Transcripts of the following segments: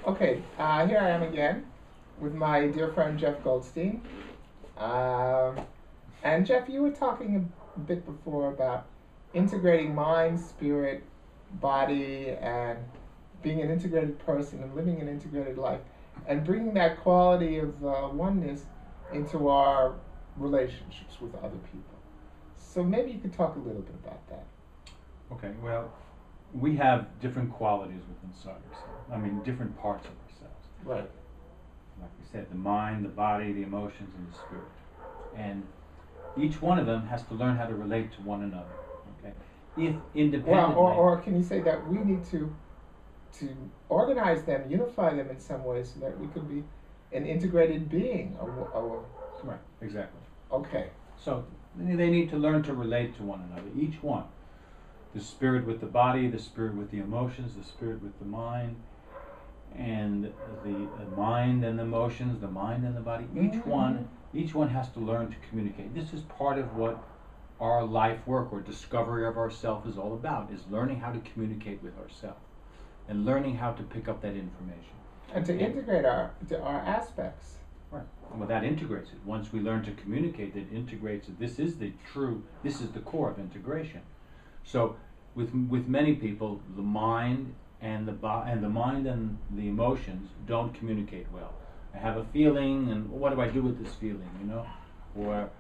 Okay, here I am again with my dear friend Jeff Goldstein. Um, and Jeff, you were talking a bit before about integrating mind, spirit, body, and being an integrated person and living an integrated life, and bringing that quality of oneness into our relationships with other people. So maybe you could talk a little bit about that. Okay, well, we have different qualities within ourselves. I mean, different parts of ourselves. Right. Like we said, the mind, the body, the emotions, and the spirit. And each one of them has to learn how to relate to one another. Okay, if Well, independently. or can you say that we need to organize them, unify them in some way, so that we could be an integrated being? Right, exactly. Okay. So they need to learn to relate to one another. Each one, the spirit with the body, the spirit with the emotions, the spirit with the mind, and the mind and the emotions, the mind and the body. Each one has to learn to communicate. This is part of what our life work or discovery of ourself is all about, is learning how to communicate with ourselves and learning how to pick up that information. And to integrate our aspects. Right. Well, that integrates it. Once we learn to communicate, that integrates it. This is the core of integration. So, with many people, the mind and the mind and the emotions don't communicate well. I have a feeling, and what do I do with this feeling? Or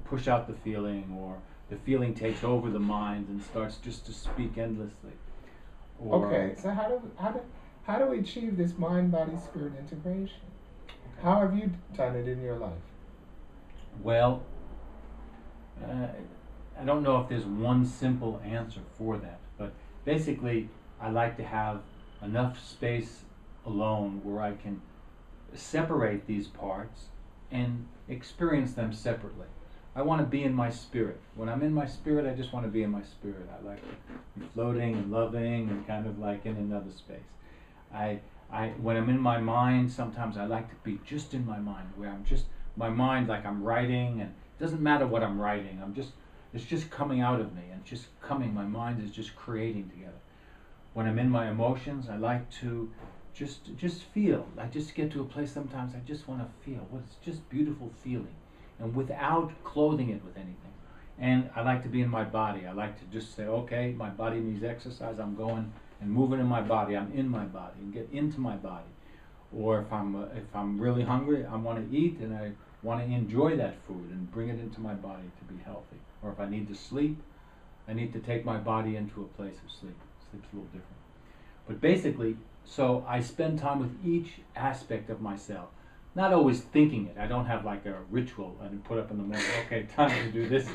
push out the feeling, or the feeling takes over the mind and starts just to speak endlessly. Or, Okay. So how do we achieve this mind body spirit integration? How have you done it in your life? well, I don't know if there's one simple answer for that, but basically, I like to have enough space alone where I can separate these parts and experience them separately. I want to be in my spirit. When I'm in my spirit, I just want to be in my spirit. I like to be floating and loving and kind of like in another space. When I'm in my mind, sometimes I like to be just in my mind, where I'm just my mind, like I'm writing, and it doesn't matter what I'm writing. It's just coming out of me, and just coming. My mind is just creating together. When I'm in my emotions, I like to just feel. I just get to a place sometimes I just want to feel. What it's just beautiful feeling, and without clothing it with anything. And I like to be in my body. I like to just say, okay, my body needs exercise. I'm going and moving in my body. I'm in my body and get into my body. Or if I'm really hungry, I want to eat and I want to enjoy that food and bring it into my body to be healthy. Or if I need to sleep, I need to take my body into a place of sleep. Sleep's a little different. But basically, so I spend time with each aspect of myself. Not always thinking it. I don't have like a ritual and put up in the morning. Okay, time to do this.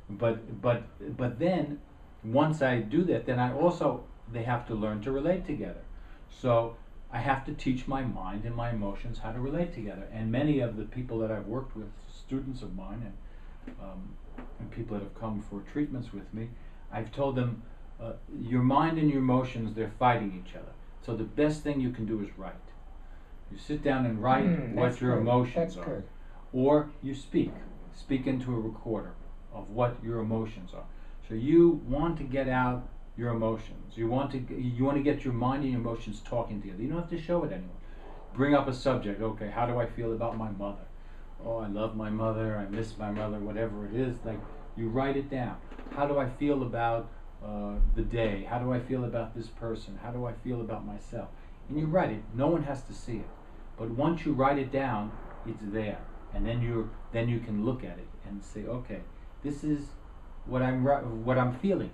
But then, once I do that, then they have to learn to relate together. So I have to teach my mind and my emotions how to relate together. And many of the people that I've worked with, students of mine, and people that have come for treatments with me, I've told them, your mind and your emotions, they're fighting each other. So the best thing you can do is write. You sit down and write what your emotions are. Or you speak into a recorder of what your emotions are. So you want to get out your emotions. You want to get your mind and your emotions talking together. You don't have to show it anyone. Bring up a subject. Okay, how do I feel about my mother? Oh, I love my mother. I miss my mother. Whatever it is, like you write it down. How do I feel about the day? How do I feel about this person? How do I feel about myself? And you write it. No one has to see it. But once you write it down, it's there, and then you can look at it and say, okay, this is what I'm feeling.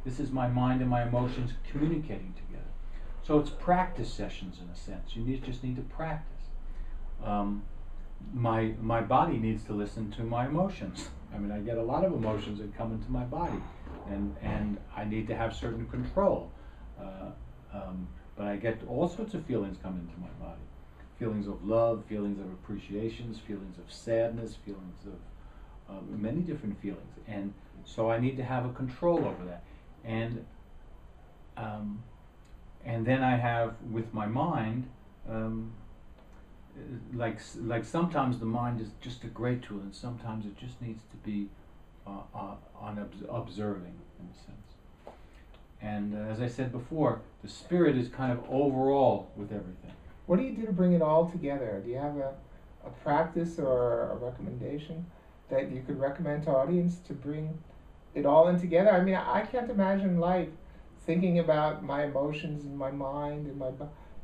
This is my mind and my emotions communicating together. So it's practice sessions in a sense. You just need to practice. My body needs to listen to my emotions. I mean, I get a lot of emotions that come into my body, and I need to have certain control. But I get all sorts of feelings come into my body. Feelings of love, feelings of appreciations, feelings of sadness, feelings of many different feelings. And so I need to have a control over that. And then I have with my mind, like sometimes the mind is just a great tool, and sometimes it just needs to be on observing in a sense. And as I said before, the spirit is kind of overall with everything. What do you do to bring it all together? Do you have a practice or a recommendation that you could recommend to audience to bring it all in together? I mean, I can't imagine life thinking about my emotions and my mind and my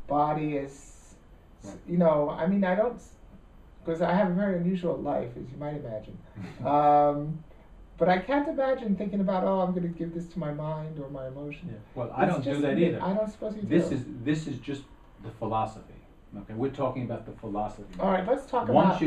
body as, Right. you know, I mean, I don't, because I have a very unusual life, as you might imagine. But I can't imagine thinking about, oh, I'm going to give this to my mind or my emotion. Yeah. Well, I don't do that either. I don't suppose you do. This is just the philosophy. Okay, we're talking about the philosophy. All right, let's talk Once about.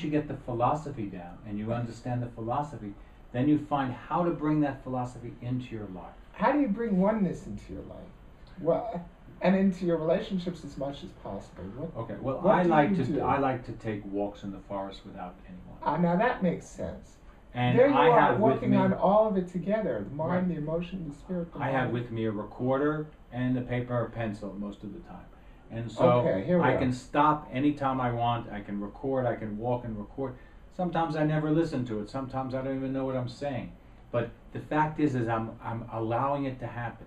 you get the philosophy down and you understand the philosophy, then you find how to bring that philosophy into your life. How do you bring oneness into your life? Well, and into your relationships as much as possible. Okay. Well, what I do like you to do? I like to take walks in the forest without anyone. Now that makes sense. And there you I are have with working me on all of it together: the mind, Right. the emotion, the spirit. The I have body. with me a recorder and a paper or pencil most of the time. And so Okay, here we I are. can stop anytime I want. I can record. I can walk and record. Sometimes I never listen to it. Sometimes I don't even know what I'm saying. But the fact is I'm allowing it to happen.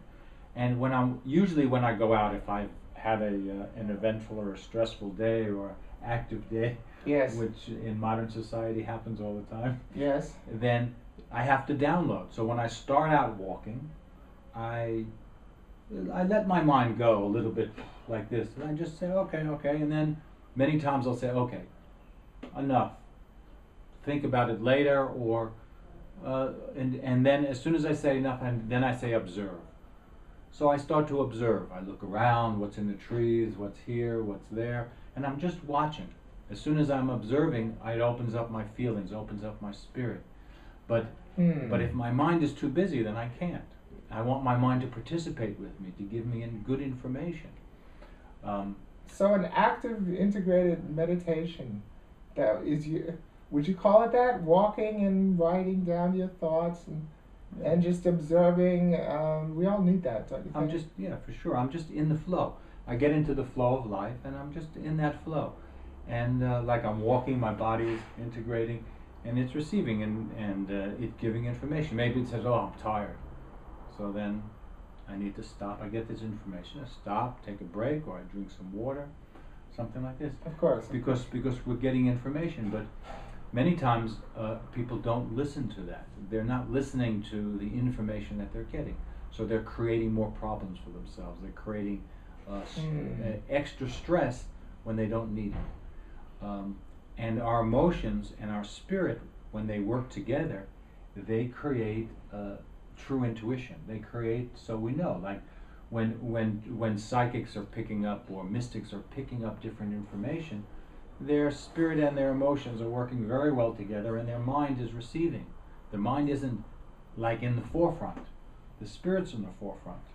And when I go out, if I've had an eventful or a stressful day or active day, Yes. which in modern society happens all the time, Yes. then I have to download. So when I start out walking, I let my mind go a little bit like this, and I just say okay, and then many times I'll say okay, enough. Think about it later, or and then as soon as I say enough, and then I say observe. So I start to observe. I look around, what's in the trees, what's here, what's there, and I'm just watching. As soon as I'm observing, it opens up my feelings, opens up my spirit. But if my mind is too busy, then I can't. I want my mind to participate with me, to give me good information. So an active integrated meditation, that is you. Would you call it that? Walking and writing down your thoughts and just observing. We all need that, don't you think? I'm just, for sure. I'm just in the flow. I get into the flow of life, and I'm just in that flow. And like I'm walking, my body is integrating, and it's receiving and it's giving information. Maybe it says, "Oh, I'm tired," so then I need to stop. I get this information. I stop, take a break, or I drink some water, something like this. Of course. Because we're getting information, but many times people don't listen to that. They're not listening to the information that they're getting, so they're creating more problems for themselves. They're creating extra stress when they don't need it. And our emotions and our spirit, when they work together, they create true intuition. They create, so we know, like when psychics are picking up or mystics are picking up different information, their spirit and their emotions are working very well together, and their mind is receiving. The mind isn't like in the forefront. The spirit's in the forefront,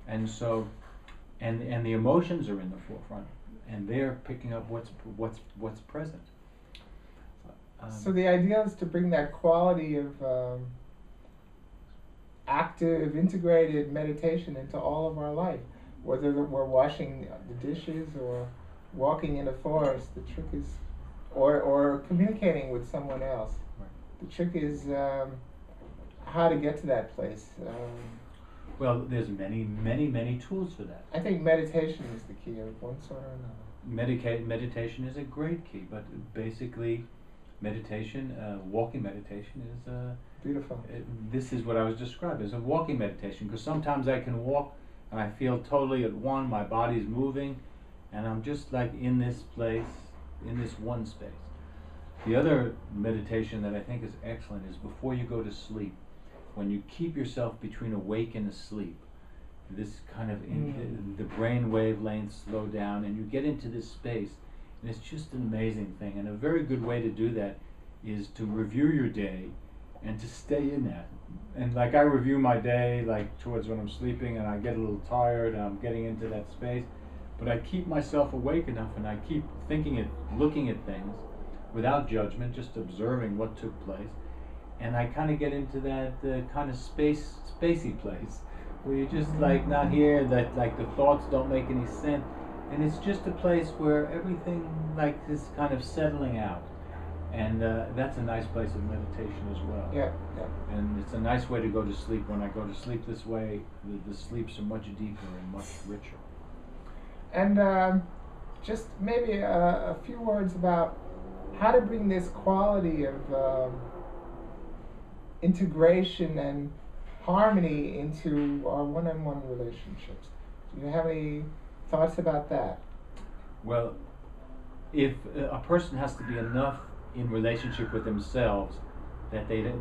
and so, and the emotions are in the forefront, and they're picking up what's present. So the idea is to bring that quality of active, integrated meditation into all of our life, whether we're washing the dishes or walking in a forest. The trick is, or communicating with someone else. Right. The trick is how to get to that place. Well, there's many tools for that. I think meditation is the key of one sort or another. Meditation is a great key, but basically, meditation, walking meditation is Beautiful. this is what I was describing as a walking meditation, because sometimes I can walk and I feel totally at one. My body's moving, and I'm just like in this place, in this one space. The other meditation that I think is excellent is before you go to sleep, when you keep yourself between awake and asleep. This kind of the brain wavelengths slow down, and you get into this space, and it's just an amazing thing. And a very good way to do that is to review your day and to stay in that. And like I review my day like towards when I'm sleeping, and I get a little tired and I'm getting into that space, but I keep myself awake enough, and I keep looking at things without judgment, just observing what took place. And I kind of get into that kind of spacey place where you're just like not here, that like the thoughts don't make any sense, and it's just a place where everything like is kind of settling out. And that's a nice place of meditation as well. Yeah, yeah. And it's a nice way to go to sleep. When I go to sleep this way, the sleeps are much deeper and much richer. And just maybe a few words about how to bring this quality of integration and harmony into our one-on-one relationships. Do you have any thoughts about that? Well, if a person has to be enough in relationship with themselves that the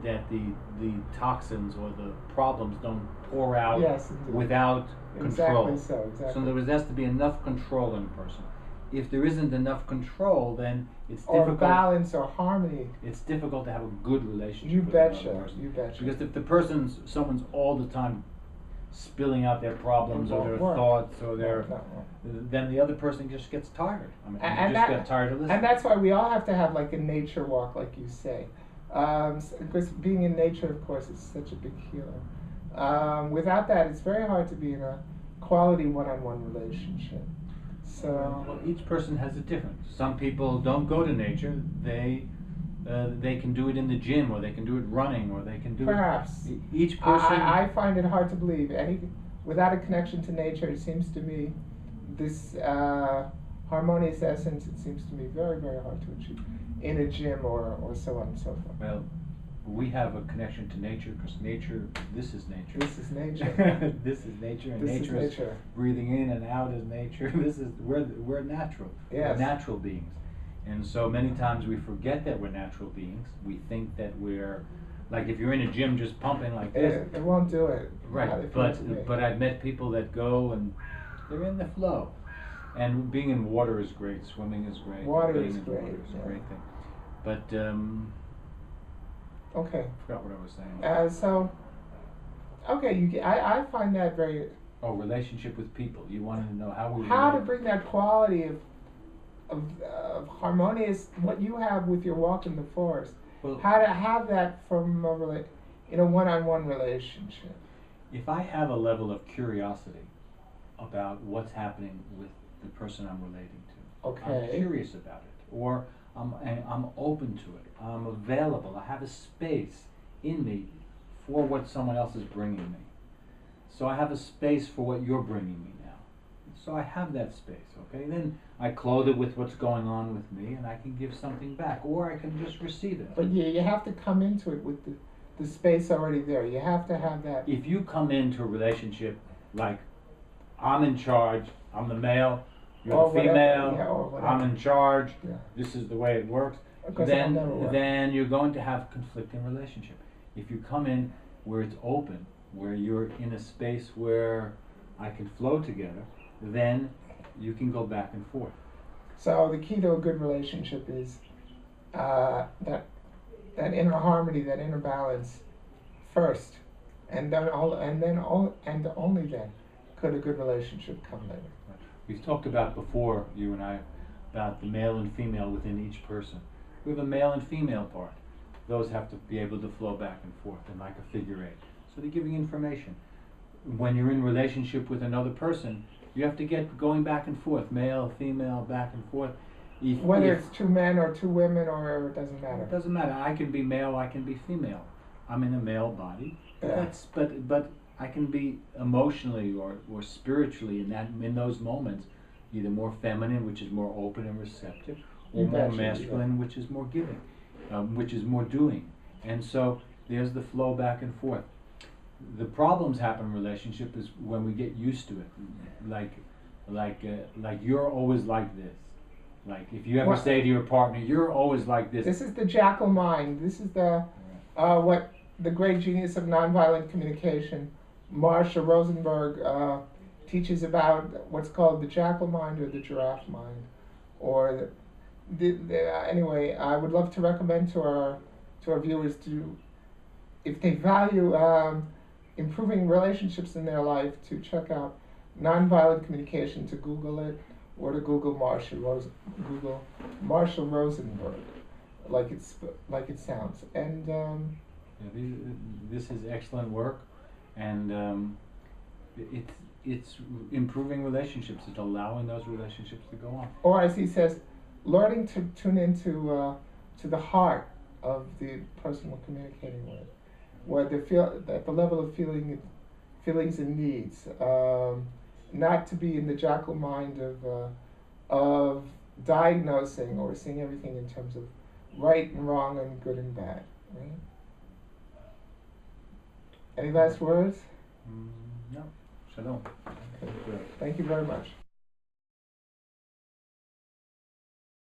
toxins or the problems don't pour out Yes, indeed. without control. Exactly so, exactly. So in other words, there has to be enough control in a person. If there isn't enough control, then it's or difficult. balance or harmony. It's difficult to have a good relationship You with betcha, another person. you betcha. Because if someone's all the time spilling out their problems It or won't their work. thoughts or their, No. then the other person just gets tired. I mean, And you just that- get tired of listening. And that's why we all have to have like a nature walk, like you say. Because being in nature, of course, is such a big healer. Without that, it's very hard to be in a quality one-on-one relationship. So Well, each person has a different. Some people don't go to nature. They can do it in the gym, or they can do it running, or they can do perhaps it. Each person. I find it hard to believe without a connection to nature. It seems to me this harmonious essence. It seems to me very, very hard to achieve in a gym or so on and so forth. Well, we have a connection to nature because nature. This is nature. This is nature. This is nature, and This is nature is nature. breathing in and out is nature. We're natural. Yes. We're natural beings, and so many times we forget that we're natural beings. We think that we're like if you're in a gym just pumping like this. It won't do it. Right, Not if it's me. but I've met people that go and they're in the flow, and being in water is great. Swimming is great. Water being is in great, Water is yeah. a great thing, but Okay. I forgot what I was saying. So, okay, I find that very. Oh, relationship with people. You wanted to know how we. How to relate. bring that quality of harmonious, what you have with your walk in the forest. Well, How to have that from in a one-on-one relationship. if I have a level of curiosity about what's happening with the person I'm relating to, Okay. I'm curious about it, or I'm open to it. I'm available. I have a space in me for what someone else is bringing me. So I have a space for what you're bringing me now. So I have that space, okay? Then I clothe it with what's going on with me, and I can give something back, or I can just receive it. But you have to come into it with the space already there. You have to have that. If you come into a relationship like I'm in charge, I'm the male, you're Or the whatever, female, yeah, or whatever. I'm in charge, Yeah. this is the way it works, Of course, it'll never work. then you're going to have conflicting relationship. If you come in where it's open, where you're in a space where I can flow together, then you can go back and forth. So the key to a good relationship is that inner harmony, that inner balance, first, and only then could a good relationship come later. We've talked about before, you and I, about the male and female within each person. We have a male and female part. Those have to be able to flow back and forth in like a figure eight. So they're giving information. When you're in relationship with another person, you have to get going back and forth, male, female, back and forth. Whether it's two men or two women, or it doesn't matter. It doesn't matter. I can be male, I can be female. I'm in a male body. Yeah. But I can be emotionally or spiritually in those moments either more feminine, which is more open and receptive, or You more betcha, masculine, which is more giving, which is more doing. And so there's the flow back and forth. The problems happen in relationship is when we get used to it, like you're always like this. Like if you ever What? say to your partner, "You're always like this." This is the jackal mind. This is what the great genius of nonviolent communication, Marshall Rosenberg, teaches about what's called the jackal mind or the giraffe mind, or anyway. I would love to recommend to our viewers to, if they value improving relationships in their life, to check out nonviolent communication, to Google it, or to Google Marshall Rosenberg, like it sounds. And this is excellent work, and it's improving relationships. It's allowing those relationships to go on. or as he says, learning to tune into to the heart of the person we're communicating with, where they feel at the level of feelings and needs, not to be in the jackal mind of diagnosing or seeing everything in terms of right and wrong and good and bad. Right? Any last words? No. Shalom. Okay. Thank you very much.